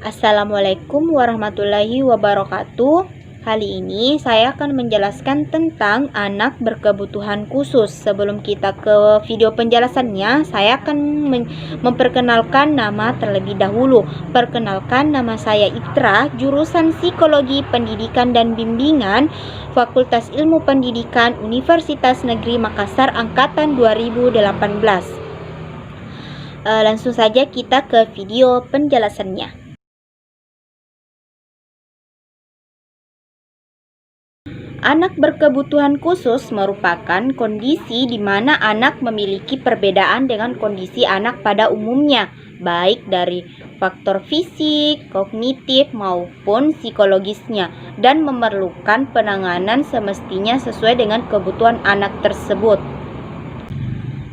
Assalamualaikum warahmatullahi wabarakatuh. Kali ini saya akan menjelaskan tentang anak berkebutuhan khusus. Sebelum kita ke video penjelasannya, saya akan memperkenalkan nama terlebih dahulu. Perkenalkan, nama saya Itra, jurusan Psikologi Pendidikan dan Bimbingan, Fakultas Ilmu Pendidikan Universitas Negeri Makassar angkatan 2018. Langsung saja kita ke video penjelasannya. Anak berkebutuhan khusus merupakan kondisi di mana anak memiliki perbedaan dengan kondisi anak pada umumnya, baik dari faktor fisik, kognitif, maupun psikologisnya, dan memerlukan penanganan semestinya sesuai dengan kebutuhan anak tersebut.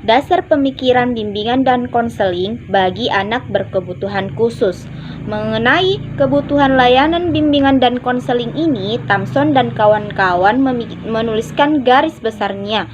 Dasar pemikiran bimbingan dan konseling bagi anak berkebutuhan khusus. Mengenai kebutuhan layanan bimbingan dan konseling ini, Thomson dan kawan-kawan menuliskan garis besarnya.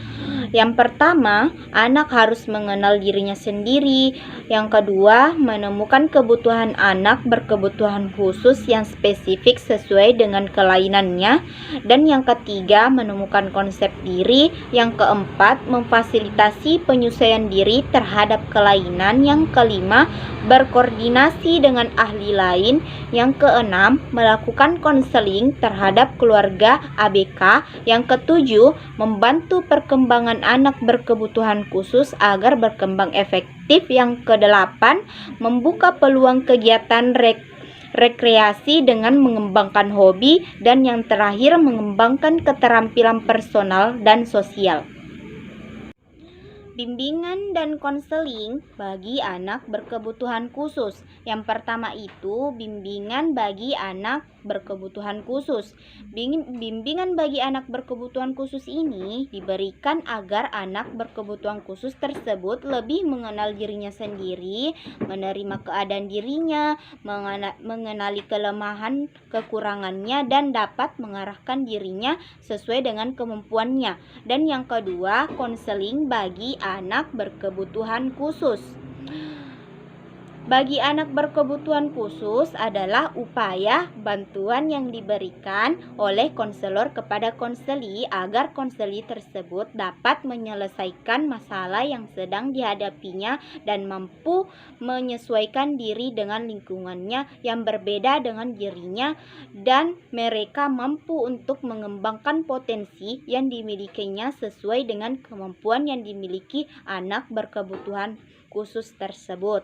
Yang pertama, anak harus mengenal dirinya sendiri. Yang kedua, menemukan kebutuhan anak berkebutuhan khusus yang spesifik sesuai dengan kelainannya. Dan yang ketiga, menemukan konsep diri. Yang keempat, memfasilitasi penyesuaian diri terhadap kelainan. Yang kelima, berkoordinasi dengan ahli lain. Yang keenam, melakukan konseling terhadap keluarga ABK. Yang ketujuh, membantu perkembangan anak berkebutuhan khusus agar berkembang efektif. Yang kedelapan, membuka peluang kegiatan rekreasi dengan mengembangkan hobi. Dan yang terakhir, mengembangkan keterampilan personal dan sosial. Bimbingan dan konseling bagi anak berkebutuhan khusus. Yang pertama itu bimbingan bagi anak berkebutuhan khusus. Bimbingan bagi anak berkebutuhan khusus ini diberikan agar anak berkebutuhan khusus tersebut lebih mengenal dirinya sendiri, menerima keadaan dirinya, mengenali kelemahan kekurangannya, dan dapat mengarahkan dirinya sesuai dengan kemampuannya. Dan yang kedua, konseling bagi anak berkebutuhan khusus. Bagi anak berkebutuhan khusus adalah upaya bantuan yang diberikan oleh konselor kepada konseli agar konseli tersebut dapat menyelesaikan masalah yang sedang dihadapinya dan mampu menyesuaikan diri dengan lingkungannya yang berbeda dengan dirinya, dan mereka mampu untuk mengembangkan potensi yang dimilikinya sesuai dengan kemampuan yang dimiliki anak berkebutuhan khusus tersebut.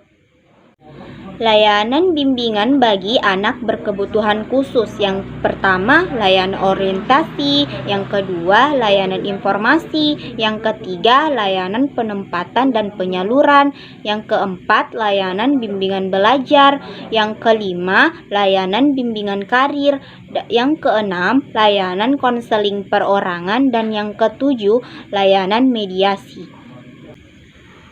Layanan bimbingan bagi anak berkebutuhan khusus. Yang pertama, layanan orientasi. Yang kedua, layanan informasi. Yang ketiga, layanan penempatan dan penyaluran. Yang keempat, layanan bimbingan belajar. Yang kelima, layanan bimbingan karir. Yang keenam, layanan konseling perorangan. Dan yang ketujuh, layanan mediasi.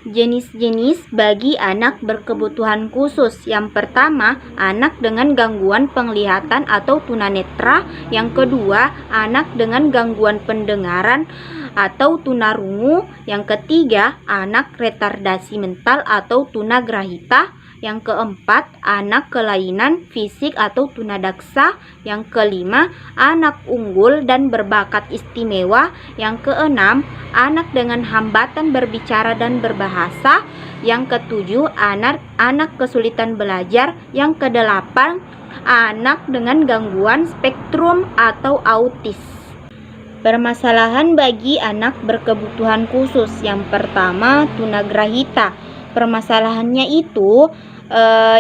Jenis-jenis bagi anak berkebutuhan khusus. Yang pertama, anak dengan gangguan penglihatan atau tunanetra. Yang kedua, anak dengan gangguan pendengaran atau tunarungu. Yang ketiga, anak retardasi mental atau tunagrahita. Yang keempat, anak kelainan fisik atau tunadaksa. Yang kelima, anak unggul dan berbakat istimewa. Yang keenam, anak dengan hambatan berbicara dan berbahasa. Yang ketujuh, anak kesulitan belajar. Yang kedelapan, anak dengan gangguan spektrum atau autis. Permasalahan bagi anak berkebutuhan khusus. Yang pertama, tunagrahita. Permasalahannya itu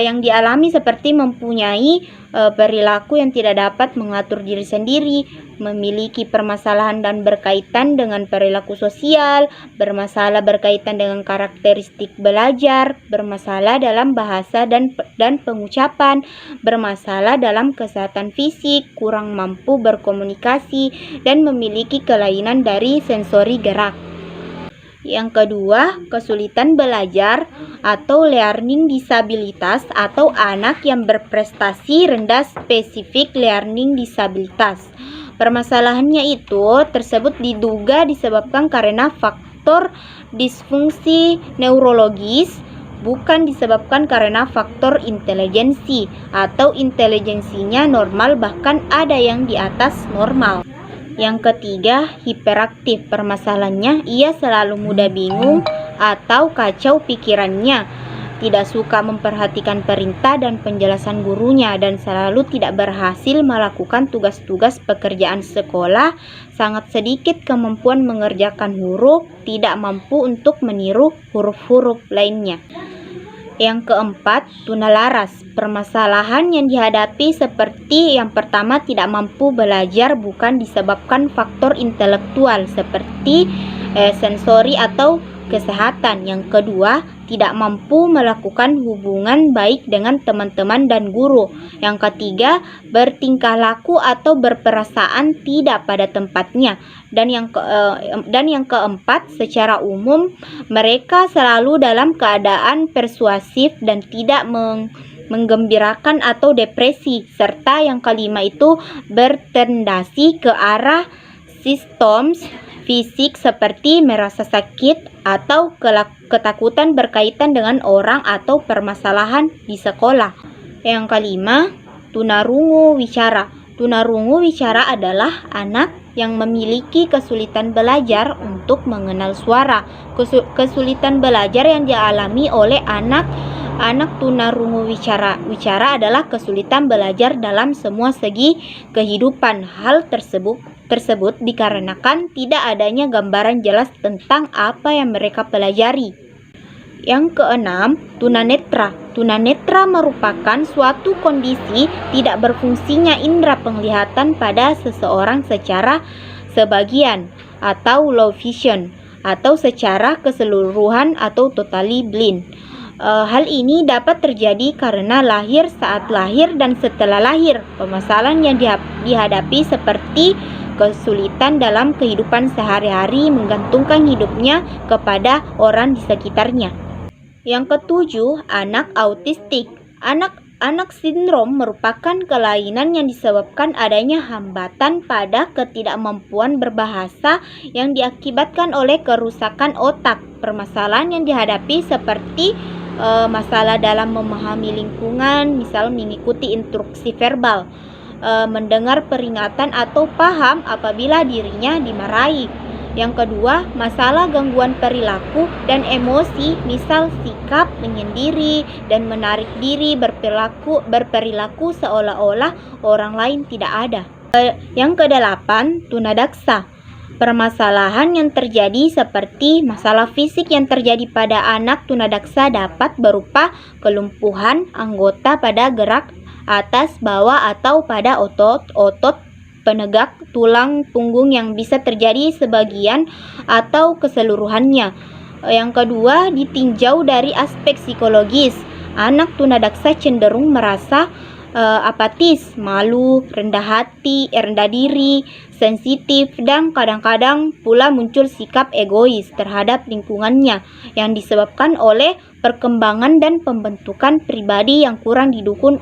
yang dialami seperti mempunyai perilaku yang tidak dapat mengatur diri sendiri, memiliki permasalahan dan berkaitan dengan perilaku sosial, bermasalah berkaitan dengan karakteristik belajar, bermasalah dalam bahasa dan pengucapan, bermasalah dalam kesehatan fisik, kurang mampu berkomunikasi, dan memiliki kelainan dari sensori gerak. Yang kedua, kesulitan belajar atau learning disabilitas atau anak yang berprestasi rendah spesifik learning disabilitas. Permasalahannya itu tersebut diduga disebabkan karena faktor disfungsi neurologis, bukan disebabkan karena faktor intelijensi atau intelijensinya normal, bahkan ada yang di atas normal. Yang ketiga, hiperaktif. Permasalahannya ia selalu mudah bingung atau kacau pikirannya, tidak suka memperhatikan perintah dan penjelasan gurunya, dan selalu tidak berhasil melakukan tugas-tugas pekerjaan sekolah, sangat sedikit kemampuan mengerjakan huruf, tidak mampu untuk meniru huruf-huruf lainnya. Yang keempat, tunalaras. Permasalahan yang dihadapi seperti yang pertama, tidak mampu belajar bukan disebabkan faktor intelektual seperti sensori atau kesehatan. Yang kedua, tidak mampu melakukan hubungan baik dengan teman-teman dan guru. Yang ketiga, bertingkah laku atau berperasaan tidak pada tempatnya. Dan yang keempat, secara umum mereka selalu dalam keadaan persuasif dan tidak menggembirakan atau depresi. Serta yang kelima itu bertendasi ke arah sistem fisik seperti merasa sakit atau ketakutan berkaitan dengan orang atau permasalahan di sekolah. Yang kelima, tunarungu wicara. Tunarungu wicara adalah anak yang memiliki kesulitan belajar untuk mengenal suara. Kesulitan belajar yang dialami oleh anak tunarungu wicara adalah kesulitan belajar dalam semua segi kehidupan. Hal tersebut dikarenakan tidak adanya gambaran jelas tentang apa yang mereka pelajari. Yang keenam, tunanetra. Tunanetra merupakan suatu kondisi tidak berfungsinya indera penglihatan pada seseorang secara sebagian atau low vision, atau secara keseluruhan atau totally blind. Hal ini dapat terjadi karena saat lahir dan setelah lahir. Permasalahan yang dihadapi seperti kesulitan dalam kehidupan sehari-hari, menggantungkan hidupnya kepada orang di sekitarnya. Yang ketujuh, anak autistik. Anak sindrom merupakan kelainan yang disebabkan adanya hambatan pada ketidakmampuan berbahasa yang diakibatkan oleh kerusakan otak. Permasalahan yang dihadapi seperti masalah dalam memahami lingkungan, misal mengikuti instruksi verbal, mendengar peringatan atau paham apabila dirinya dimarahi. Yang kedua, masalah gangguan perilaku dan emosi, misal sikap menyendiri dan menarik diri, berperilaku seolah-olah orang lain tidak ada. Yang kedelapan, tunadaksa. Permasalahan yang terjadi seperti masalah fisik yang terjadi pada anak tunadaksa dapat berupa kelumpuhan anggota pada gerak atas, bawah, atau pada otot penegak tulang punggung yang bisa terjadi sebagian atau keseluruhannya. Yang kedua, ditinjau dari aspek psikologis. Anak tunadaksa cenderung merasa apatis, malu, rendah diri, sensitif, dan kadang-kadang pula muncul sikap egois terhadap lingkungannya yang disebabkan oleh perkembangan dan pembentukan pribadi yang kurang didukung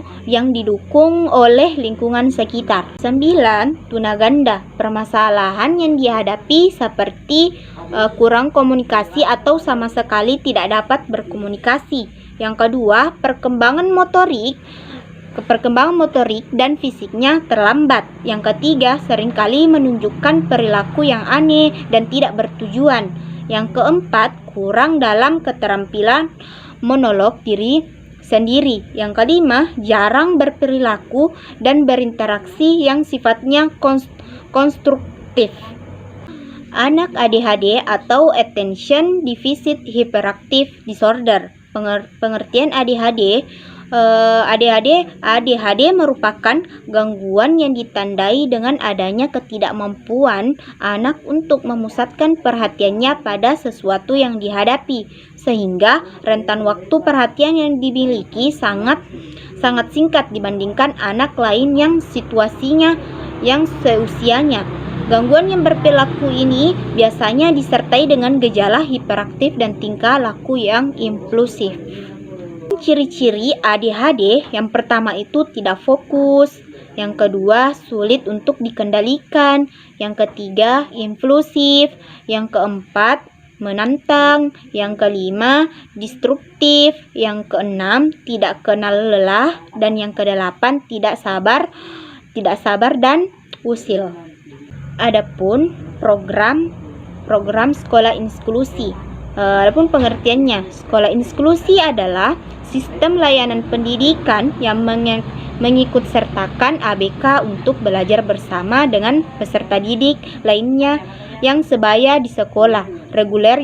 oleh lingkungan sekitar. 9. Tunaganda. Permasalahan yang dihadapi seperti kurang komunikasi atau sama sekali tidak dapat berkomunikasi. Yang kedua, perkembangan motorik dan fisiknya terlambat. Yang ketiga, seringkali menunjukkan perilaku yang aneh dan tidak bertujuan. Yang keempat, kurang dalam keterampilan monolog diri sendiri. Yang kelima, jarang berperilaku dan berinteraksi yang sifatnya konstruktif. Anak ADHD atau Attention Deficit Hyperactive Disorder. Pengertian ADHD merupakan gangguan yang ditandai dengan adanya ketidakmampuan anak untuk memusatkan perhatiannya pada sesuatu yang dihadapi, sehingga rentan waktu perhatian yang dimiliki sangat singkat dibandingkan anak lain yang situasinya yang seusianya. Gangguan yang berperilaku ini biasanya disertai dengan gejala hiperaktif dan tingkah laku yang impulsif. Ciri-ciri ADHD yang pertama itu tidak fokus, yang kedua sulit untuk dikendalikan, yang ketiga impulsif, yang keempat menantang, yang kelima destruktif, yang keenam tidak kenal lelah, dan yang kedelapan tidak sabar dan usil. Adapun program sekolah inklusi. Adapun pengertiannya, sekolah inklusi adalah sistem layanan pendidikan yang mengikut sertakan ABK untuk belajar bersama dengan peserta didik lainnya yang sebaya di sekolah reguler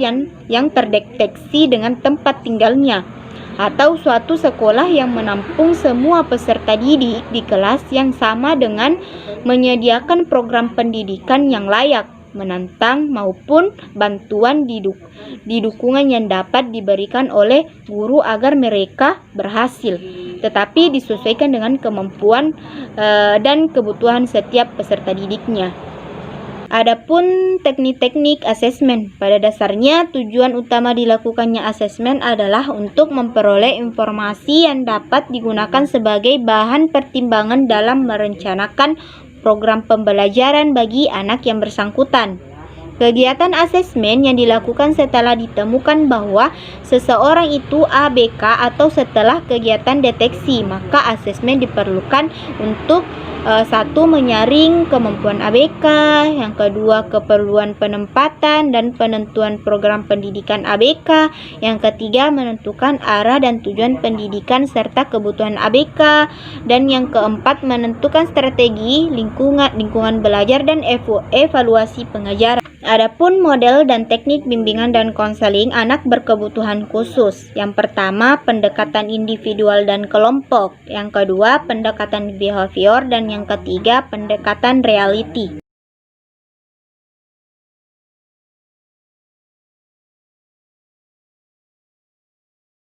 yang terdeteksi dengan tempat tinggalnya, atau suatu sekolah yang menampung semua peserta didik di kelas yang sama dengan menyediakan program pendidikan yang layak, menantang maupun bantuan di dukungan yang dapat diberikan oleh guru agar mereka berhasil, tetapi disesuaikan dengan kemampuan dan kebutuhan setiap peserta didiknya. Adapun teknik-teknik asesmen, pada dasarnya tujuan utama dilakukannya asesmen adalah untuk memperoleh informasi yang dapat digunakan sebagai bahan pertimbangan dalam merencanakan program pembelajaran bagi anak yang bersangkutan. Kegiatan asesmen yang dilakukan setelah ditemukan bahwa seseorang itu ABK atau setelah kegiatan deteksi, maka asesmen diperlukan untuk satu, menyaring kemampuan ABK, yang kedua keperluan penempatan dan penentuan program pendidikan ABK, yang ketiga menentukan arah dan tujuan pendidikan serta kebutuhan ABK, dan yang keempat menentukan strategi lingkungan belajar dan evaluasi pengajaran. Adapun model dan teknik bimbingan dan konseling anak berkebutuhan khusus. Yang pertama, pendekatan individual dan kelompok. Yang kedua, pendekatan behavior, dan yang ketiga, pendekatan reality.